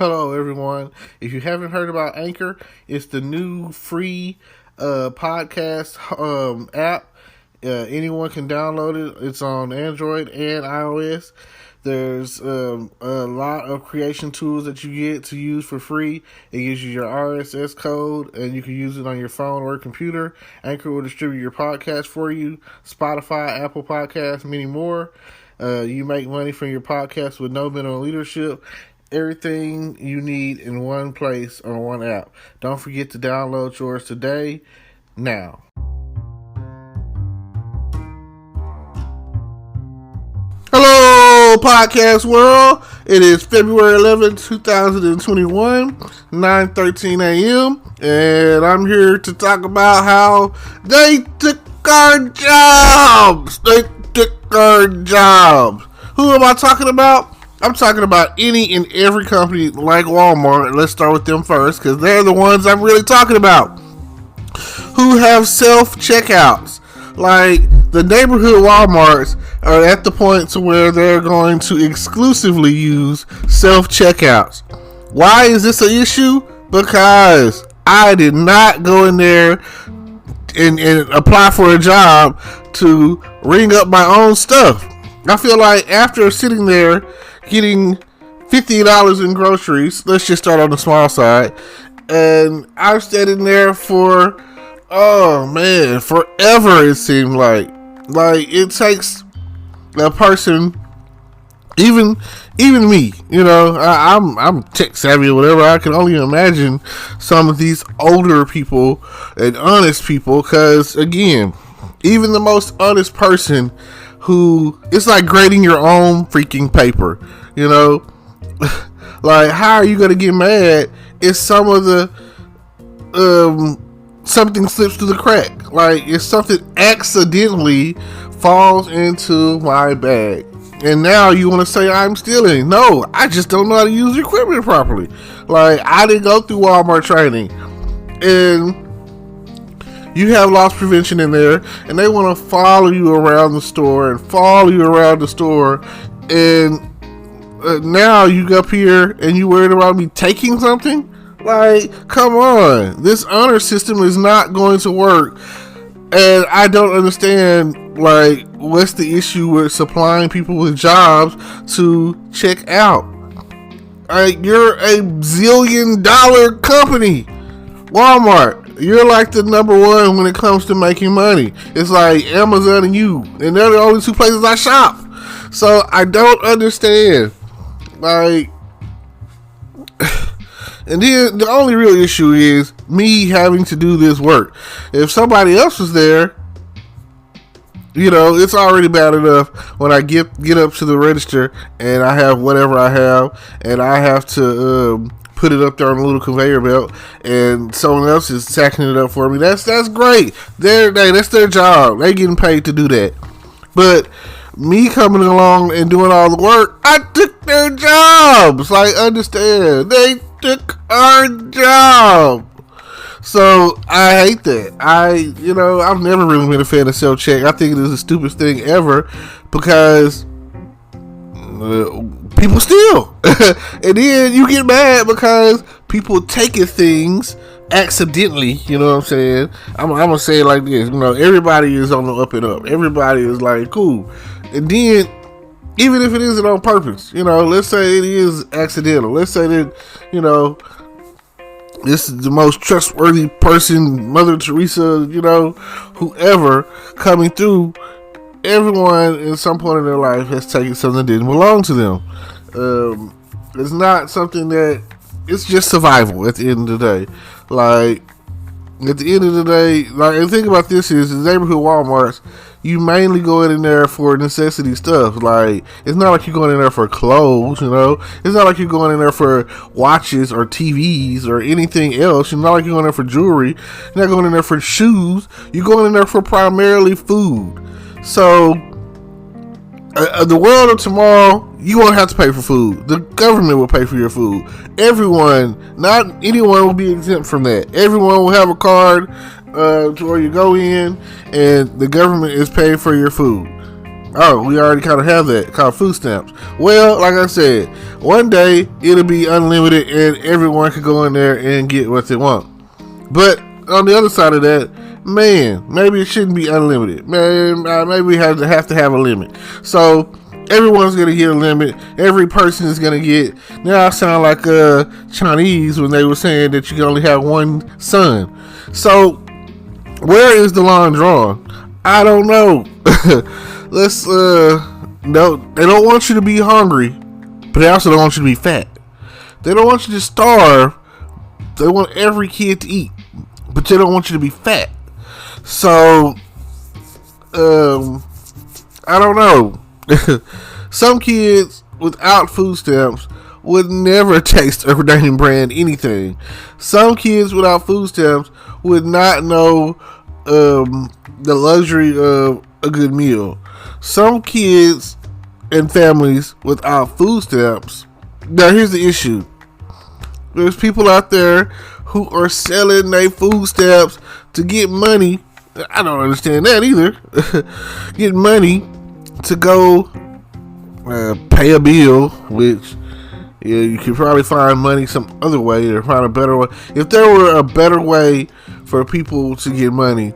Hello, everyone. If you haven't heard about Anchor, it's the new free podcast app. Anyone can download it. It's on Android and iOS. There's a lot of creation tools that you get to use for free. It gives you your RSS code, and you can use it on your phone or computer. Anchor will distribute your podcast for you. Spotify, Apple Podcasts, many more. You make money from your podcast with no minimum leadership. Everything you need in one place on one app. Don't forget to download yours today, now. Hello, podcast world. It is February 11th, 2021, 9:13 a.m., and I'm here to talk about how they took our jobs. They took our jobs. Who am I talking about? I'm talking about any and every company like Walmart. Let's start with them first, because they're the ones I'm really talking about, who have self-checkouts. Like, the neighborhood Walmarts are at the point to where they're going to exclusively use self-checkouts. Why is this an issue? Because I did not go in there and apply for a job to ring up my own stuff. I feel like after sitting there getting $50 in groceries, let's just start on the small side, and I've stayed in there for, forever. It seemed like it takes a person, even me, I'm tech savvy or whatever. I can only imagine some of these older people and honest people, because again, even the most honest person, who, it's like grading your own freaking paper, like, how are you gonna get mad if some of the something slips through the crack? Like, if something accidentally falls into my bag, and now you want to say I'm stealing? No, I just don't know how to use the equipment properly. Like, I didn't go through Walmart training, and you have loss prevention in there, and they want to follow you around the store, and now you up here and you worried about me taking something? Like, come on. This honor system is not going to work, and I don't understand, like, what's the issue with supplying people with jobs to check out? Like, you're a $zillion company, Walmart. You're like the number one when it comes to making money. It's like Amazon and you, and they're the only two places I shop. So I don't understand. Like, and then the only real issue is me having to do this work. If somebody else was there, it's already bad enough when I get up to the register and I have whatever I have, and I have to put it up there on a little conveyor belt, and someone else is sacking it up for me. That's great. That's their job. They getting paid to do that. But me coming along and doing all the work, I took their jobs. Like, understand? They took our job. So I hate that. I've never really been a fan of self-check. I think it is the stupidest thing ever, because people steal. And then you get mad because people taking things accidentally. You know what I'm saying? I'm gonna say it like this. Everybody is on the up and up. Everybody is like, cool. And then, even if it isn't on purpose, let's say it is accidental. Let's say that, this is the most trustworthy person, Mother Teresa, whoever coming through. Everyone at some point in their life has taken something that didn't belong to them. It's not something that, it's just survival at the end of the day. Like, at the end of the day, like, the thing about this is, the neighborhood Walmarts, you mainly go in there for necessity stuff. Like, it's not like you're going in there for clothes, It's not like you're going in there for watches or TVs or anything else. It's not like you're going in there for jewelry. You're not going in there for shoes. You're going in there for primarily food. So, the world of tomorrow, you won't have to pay for food. The government will pay for your food. Everyone, not anyone, will be exempt from that. Everyone will have a card to where you go in, and the government is paying for your food. Oh, we already kind of have that called food stamps. Well, like I said, one day it'll be unlimited and everyone can go in there and get what they want. But on the other side of that, man, maybe it shouldn't be unlimited. Man, maybe we have to have a limit. So everyone's gonna get a limit. Every person is gonna get. Now I sound like Chinese when they were saying that you can only have one son. So where is the line drawn? I don't know. Let's no, they don't want you to be hungry, but they also don't want you to be fat. They don't want you to starve. They want every kid to eat, but they don't want you to be fat. So I don't know. Some kids without food stamps would never taste a name brand anything. Some kids without food stamps would not know the luxury of a good meal. Some kids and families without food stamps. Now here's the issue. There's people out there who are selling their food stamps to get money. I don't understand that either. Get money to go pay a bill, which you could probably find money some other way or find a better way. If there were a better way for people to get money,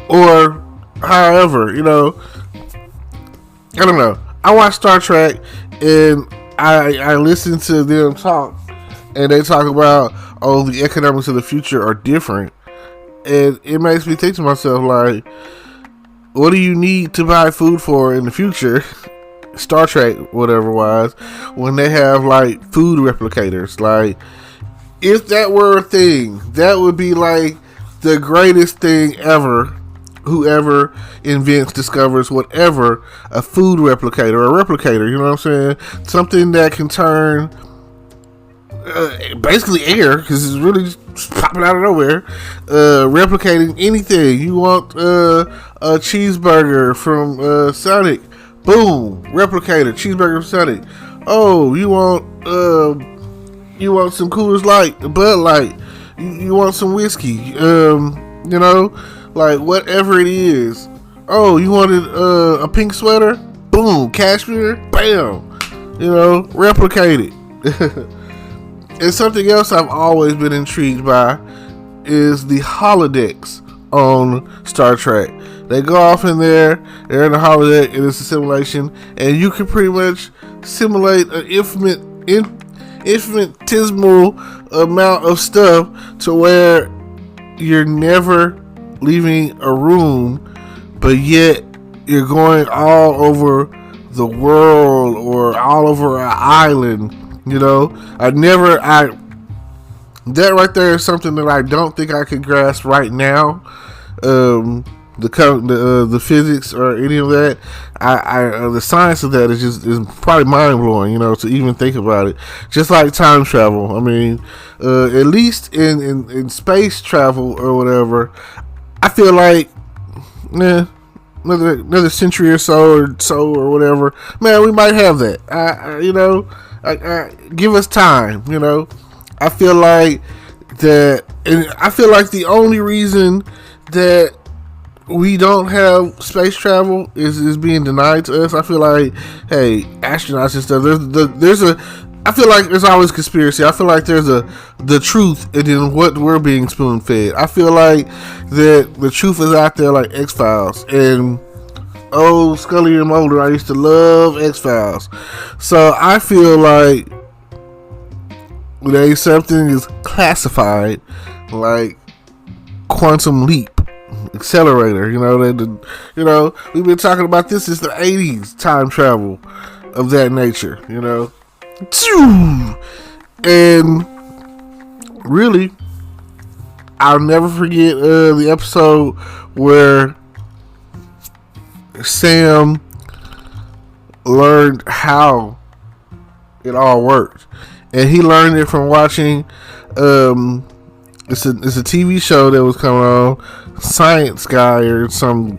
or however, I don't know. I watch Star Trek and I listen to them talk, and they talk about, the economics of the future are different, and it makes me think to myself, like, what do you need to buy food for in the future, Star Trek, whatever wise, when they have like food replicators? Like, if that were a thing, that would be like the greatest thing ever. Whoever invents, discovers, whatever, a food replicator, a replicator, you know what I'm saying? Something that can turn basically air, because it's really just popping out of nowhere, replicating anything. You want a cheeseburger from Sonic, boom, replicator, cheeseburger from Sonic. Oh, you want some Coors Light, Bud Light, you want some whiskey, like whatever it is. Oh, you wanted a pink sweater? Boom, cashmere, bam, replicate it. And something else I've always been intrigued by is the holodecks on Star Trek. They go off in there, they're in the holodeck, and it's a simulation, and you can pretty much simulate an infinitesimal amount of stuff to where you're never leaving a room, but yet you're going all over the world or all over an island. That right there is something that I don't think I could grasp right now. The physics or any of that, the science of that is probably mind blowing. To even think about it. Just like time travel. I mean, at least in space travel or whatever, I feel like, another century or so or whatever, man, we might have that. Give us time. I feel like that, and I feel like the only reason that we don't have space travel is being denied to us. I feel like, hey, astronauts and stuff. I feel like there's always conspiracy. I feel like there's the truth, and then what we're being spoon fed. I feel like that the truth is out there, like X-Files. And Scully and Mulder, I used to love X-Files. So I feel like something is classified like Quantum Leap Accelerator. We've been talking about this since the 80s, time travel of that nature. And really, I'll never forget the episode where Sam learned how it all worked, and he learned it from watching. It's a TV show that was coming on, Science Guy or some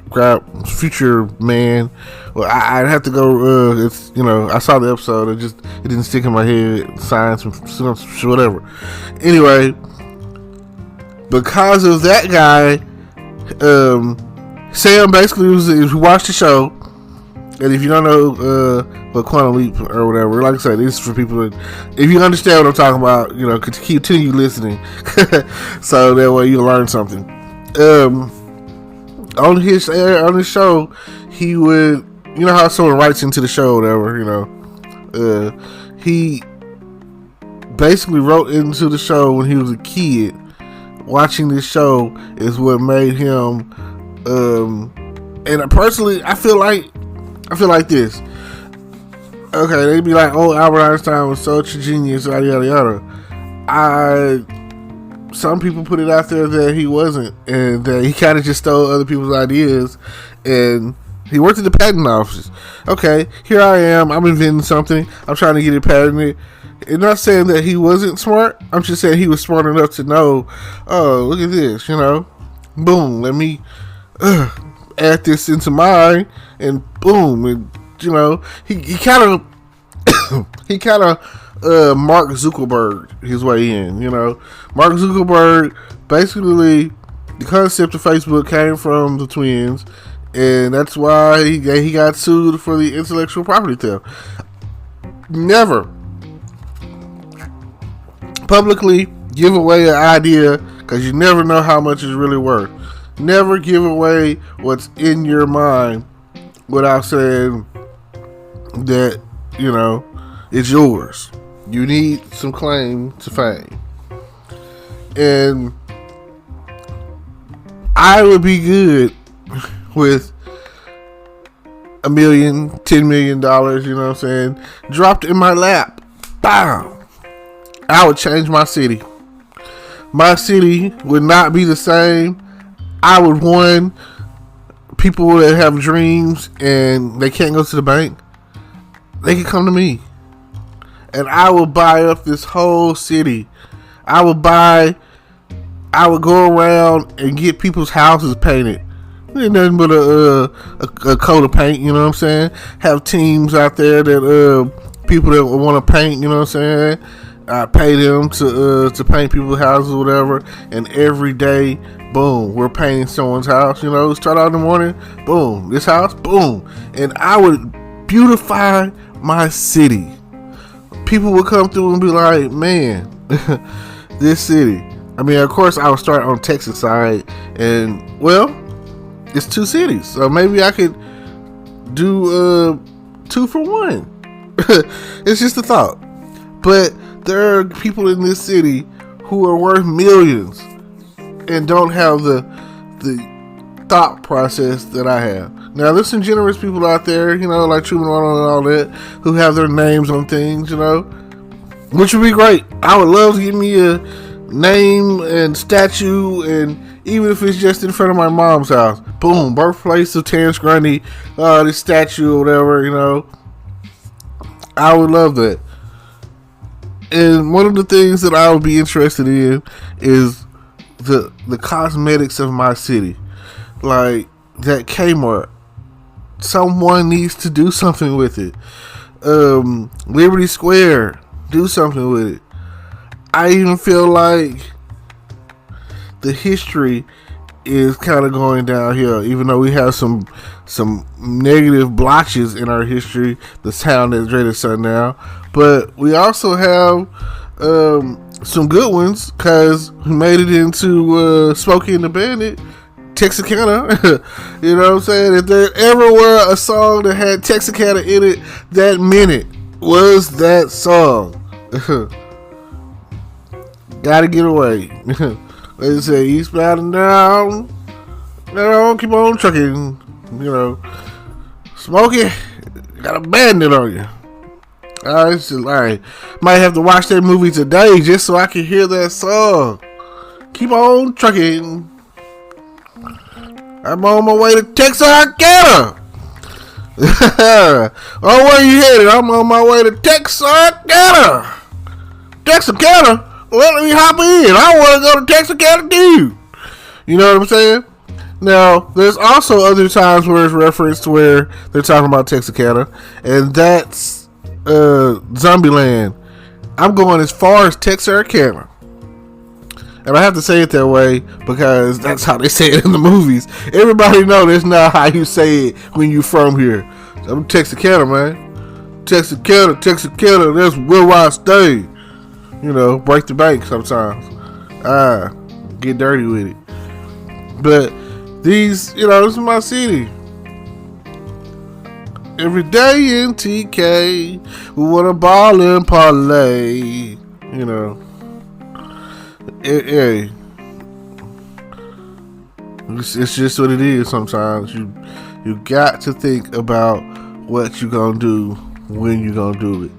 future man. Well, I'd have to go. I saw the episode. It didn't stick in my head. Science, whatever. Anyway, because of that guy, Sam basically watched the show, And if you don't know what quantum leap or whatever, like I said, this is for people that, if you understand what I'm talking about, you know, continue listening, so that way you'll learn something. On his show, he would, you know how someone writes into the show or whatever, you know, he basically wrote into the show when he was a kid. Watching this show is what made him, and personally, I feel like this. Okay, they'd be like, "Oh, Albert Einstein was such a genius," yada yada yada. Some people put it out there that he wasn't, and that he kind of just stole other people's ideas, and he worked at the patent office. Okay, here I am. I'm inventing something. I'm trying to get it patented. I'm not saying that he wasn't smart. I'm just saying he was smart enough to know, oh, look at this, you know. Boom, let me add this into mine, and boom, and you know, he kind of Mark Zuckerberg his way in, you know. Mark Zuckerberg, basically, the concept of Facebook came from the twins, and that's why he got sued for the intellectual property theft. Never publicly give away an idea, because you never know how much it's really worth. Never give away what's in your mind without saying that, you know, it's yours. You need some claim to fame. And I would be good with $1 million, $10 million, you know what I'm saying, dropped in my lap. Bam! I would change my city. My city would not be the same. I would want people that have dreams and they can't go to the bank, they can come to me. And I will buy up this whole city. I would go around and get people's houses painted. Ain't nothing but a coat of paint, you know what I'm saying? Have teams out there that people that want to paint, you know what I'm saying? I pay them to paint people's houses or whatever, and every day, boom, we're painting someone's house. You know, start out in the morning, boom, this house, boom, and I would beautify my city. People would come through and be like, man, this city. I mean, of course, I would start on Texas side, and well, it's two cities, so maybe I could do 2 for 1. It's just a thought, but there are people in this city who are worth millions and don't have the thought process that I have. Now, there's some generous people out there, you know, like Truman Arnold and all that, who have their names on things, you know, which would be great. I would love to give me a name and statue, and even if it's just in front of my mom's house, boom, birthplace of Terrence Grundy, this statue or whatever, you know, I would love that. And one of the things that I would be interested in is the cosmetics of my city. Like that Kmart. Someone needs to do something with it. Liberty Square. Do something with it. I even feel like the history is kind of going downhill, even though we have some negative blotches in our history. The town that's rated sundown, but we also have some good ones, because we made it into Smokey and the Bandit, Texarkana. You know what I'm saying? If there ever were a song that had Texarkana in it, that minute was that song. Gotta get away. They say eastbound and down, keep on trucking. You know, Smokey got a bandit on you. It's just like, might have to watch that movie today just so I can hear that song. Keep on trucking. I'm on my way to Texarkana. Oh, where you headed? I'm on my way to Texarkana. Texarkana? Well, let me hop in. I want to go to Texarkana too. You know what I'm saying? Now, there's also other times where it's referenced where they're talking about Texarkana, and that's Zombieland. I'm going as far as Texarkana. And I have to say it that way because that's how they say it in the movies. Everybody knows that's not how you say it when you're from here. I'm Texarkana, man. Texarkana, that's where I stay. You know, break the bank sometimes. Get dirty with it. But these, this is my city. Every day in TK, we want to ball and parlay. Hey, it's just what it is sometimes. You got to think about what you're going to do when you're going to do it.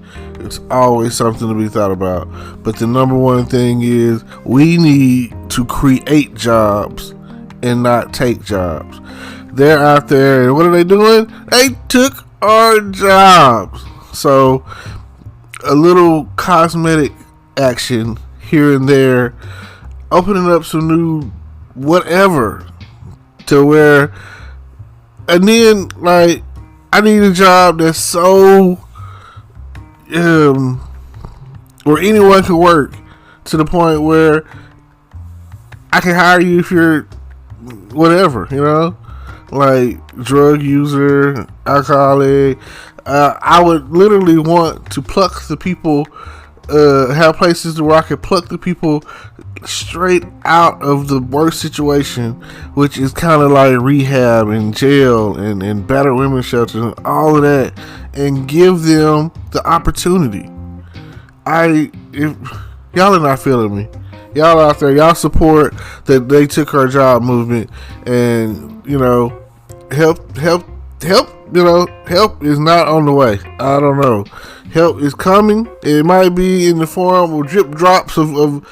It's always something to be thought about. But the number one thing is we need to create jobs and not take jobs. They're out there, and what are they doing? They took our jobs. So a little cosmetic action here and there, opening up some new whatever to where, and then like I need a job that's so where anyone can work, to the point where I can hire you if you're whatever, like drug user, alcoholic. I would literally want to pluck the people, have places where I could pluck the people straight out of the worst situation, which is kind of like rehab and jail and battered women's shelters and all of that, and give them the opportunity. If y'all are not feeling me, y'all out there, y'all support that they took our job movement, and help. Help is not on the way. I don't know. Help is coming. It might be in the form of drip drops of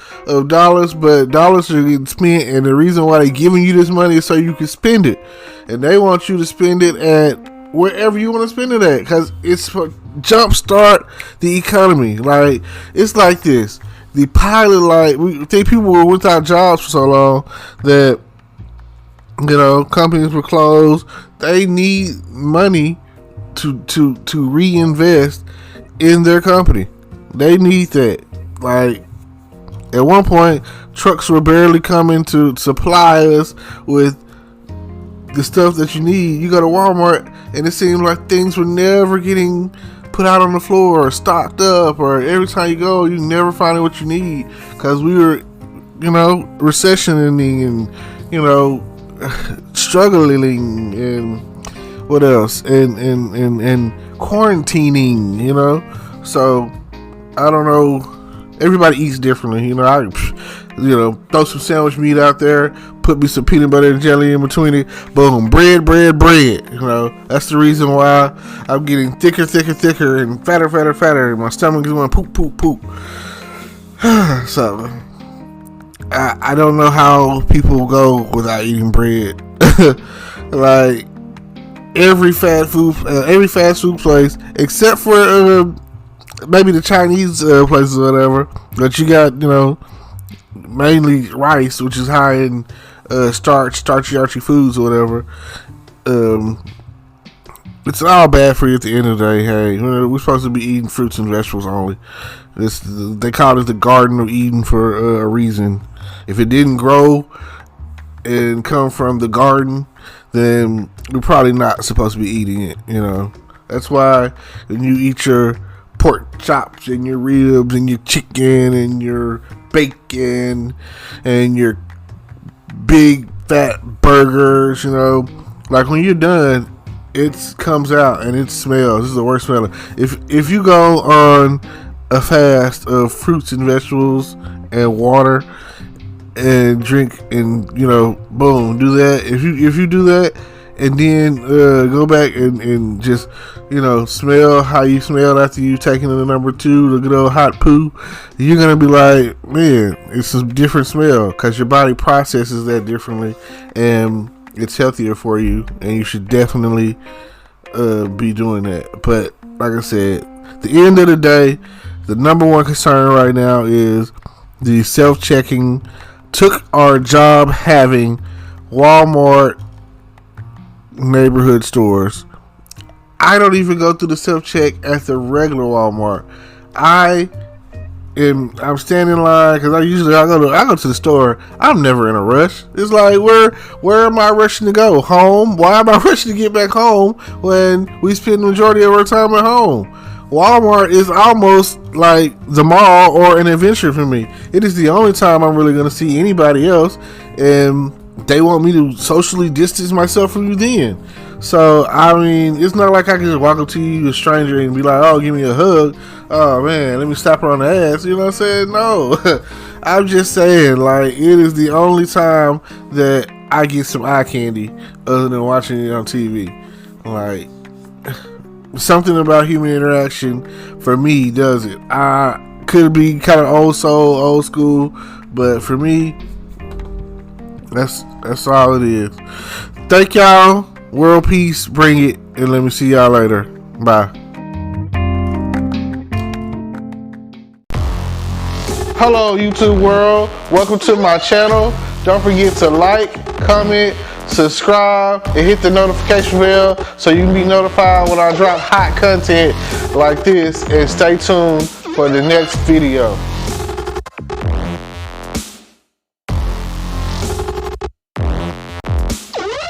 dollars, but dollars are getting spent, and the reason why they're giving you this money is so you can spend it. And they want you to spend it at wherever you want to spend it at, because it's for jumpstart the economy. Like, it's like this. The pilot light, we think people were without jobs for so long that, companies were closed. They need money to reinvest in their company. They need that. Like, at one point, trucks were barely coming to supply us with the stuff that you need. You go to Walmart, and it seems like things were never getting put out on the floor or stocked up, or every time you go, you never find what you need, because we were, recessioning and, struggling, and what else, and quarantining, so I don't know. Everybody eats differently, I throw some sandwich meat out there, put me some peanut butter and jelly in between it, boom, bread. That's the reason why I'm getting thicker, and fatter. My stomach is going poop. So I don't know how people go without eating bread. Like every fast food place, except for maybe the Chinese places or whatever, that you got, mainly rice, which is high in starchy foods or whatever. It's all bad for you at the end of the day. Hey, we're supposed to be eating fruits and vegetables only. They call it the Garden of Eden for a reason. If it didn't grow and come from the garden, then we're probably not supposed to be eating it. That's why when you eat your pork chops and your ribs and your chicken and your bacon and your big fat burgers, like when you're done, it comes out and it smells. This is the worst smelling. If you go on a fast of fruits and vegetables and water and drink and boom, do that. If you do that and then go back and just smell how you smelled after you taking the number 2, the good old hot poo, you're gonna be like, man, it's a different smell, because your body processes that differently, and it's healthier for you, and you should definitely be doing that. But like I said, at the end of the day, the number one concern right now is the self-checking took our job having Walmart neighborhood stores. I don't even go through the self-check at the regular Walmart. I and I'm standing in line because I go to the store. I'm never in a rush. It's like where am I rushing to go? Home? Why am I rushing to get back home when we spend the majority of our time at home? Walmart is almost like the mall or an adventure for me. It is the only time I'm really going to see anybody else, and they want me to socially distance myself from you then. So, I mean, it's not like I can just walk up to you, a stranger, and be like, oh, give me a hug. Oh, man, let me slap her on the ass. You know what I'm saying? No. I'm just saying, like, it is the only time that I get some eye candy other than watching it on TV. Like, something about human interaction for me does it. I could be kind of old school, but for me, that's all it is. Thank y'all. World peace, bring it, and let me see y'all later. Bye. Hello, YouTube world. Welcome to my channel. Don't forget to like, comment, subscribe, and hit the notification bell so you can be notified when I drop hot content like this, and stay tuned for the next video.